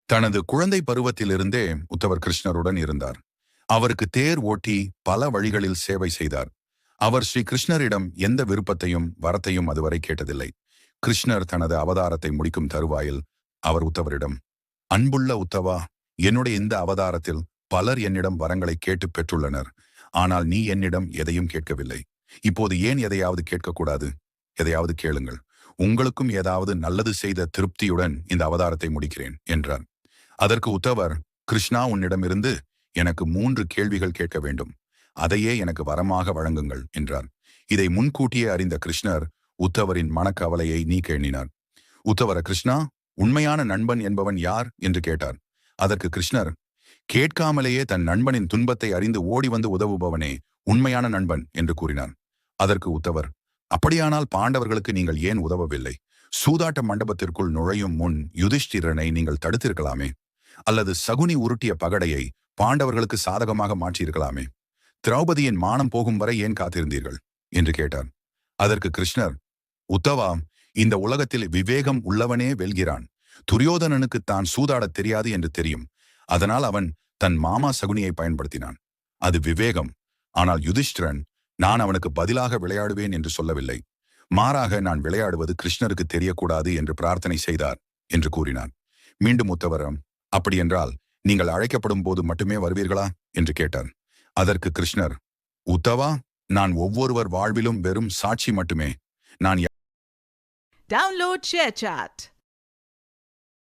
தனது குழந்தை பருவத்திலிருந்தே உத்தவர் கிருஷ்ணருடன் இருந்தார். அவருக்கு தேர் ஓட்டி பல வழிகளில் சேவை செய்தார். அவர் ஸ்ரீ கிருஷ்ணரிடம் எந்த விருப்பத்தையும் வரத்தையும் அதுவரை கேட்டதில்லை. கிருஷ்ணர் தனது அவதாரத்தை முடிக்கும் தருவாயில் அவர் உத்தவரிடம், அன்புள்ள உத்தவா, என்னுடைய இந்த அவதாரத்தில் பலர் என்னிடம் வரங்களை கேட்டு பெற்றுள்ளனர். ஆனால் நீ என்னிடம் எதையும் கேட்கவில்லை. இப்போது ஏன் எதையாவது கேட்கக்கூடாது? எதையாவது கேளுங்கள். உங்களுக்கும் ஏதாவது நல்லது செய்த திருப்தியுடன் இந்த அவதாரத்தை முடிக்கிறேன் என்றார். அதற்கு உத்தவர், கிருஷ்ணா, உன்னிடமிருந்து எனக்கு 3 கேள்விகள் கேட்க வேண்டும். அதையே எனக்கு வரமாக வழங்குங்கள் என்றார். இதை முன்கூட்டியே அறிந்த கிருஷ்ணர் உத்தவரின் மனக்கவலையை நீக்க எண்ணினார். உத்தவர, கிருஷ்ணா, உண்மையான நண்பன் என்பவன் யார் என்று கேட்டார். அதற்கு கிருஷ்ணர், கேட்காமலேயே தன் நண்பனின் துன்பத்தை அறிந்து ஓடி வந்து உதவுபவனே உண்மையான நண்பன் என்று கூறினார். அதற்கு உத்தவர், அப்படியானால் பாண்டவர்களுக்கு நீங்கள் ஏன் உதவவில்லை? சூதாட்ட மண்டபத்திற்குள் நுழையும் முன் யுதிஷ்டிரனை நீங்கள் தடுத்திருக்கலாமே. அல்லது சகுனி உருட்டிய பகடையை பாண்டவர்களுக்கு சாதகமாக மாற்றியிருக்கலாமே. திரௌபதியின் மானம் போகும் வரை ஏன் காத்திருந்தீர்கள் என்று கேட்டார். அதற்கு கிருஷ்ணர், உத்தவா, இந்த உலகத்தில் விவேகம் உள்ளவனே வெல்கிறான். துரியோதனனுக்கு தான் சூதாடத் தெரியாது என்று தெரியும். அதனால் அவன் தன் மாமா சகுனியை பயன்படுத்தினான். அது விவேகம். ஆனால் யுதிஷ்டிரன், நான் அவனுக்கு பதிலாக விளையாடுவேன் என்று சொல்லவில்லை. மாறாக நான் விளையாடுவது கிருஷ்ணருக்கு தெரியக்கூடாது என்று பிரார்த்தனை செய்தார் என்று கூறினார். மீண்டும் உத்தவரம், அப்படியென்றால் நீங்கள் அழைக்கப்படும் போது மட்டுமே வருவீர்களா என்று கேட்டார். அதற்கு கிருஷ்ணர், உத்தவா, நான் ஒவ்வொருவர் வாழ்விலும் வெறும் சாட்சி மட்டுமே. நான் Download ShareChat.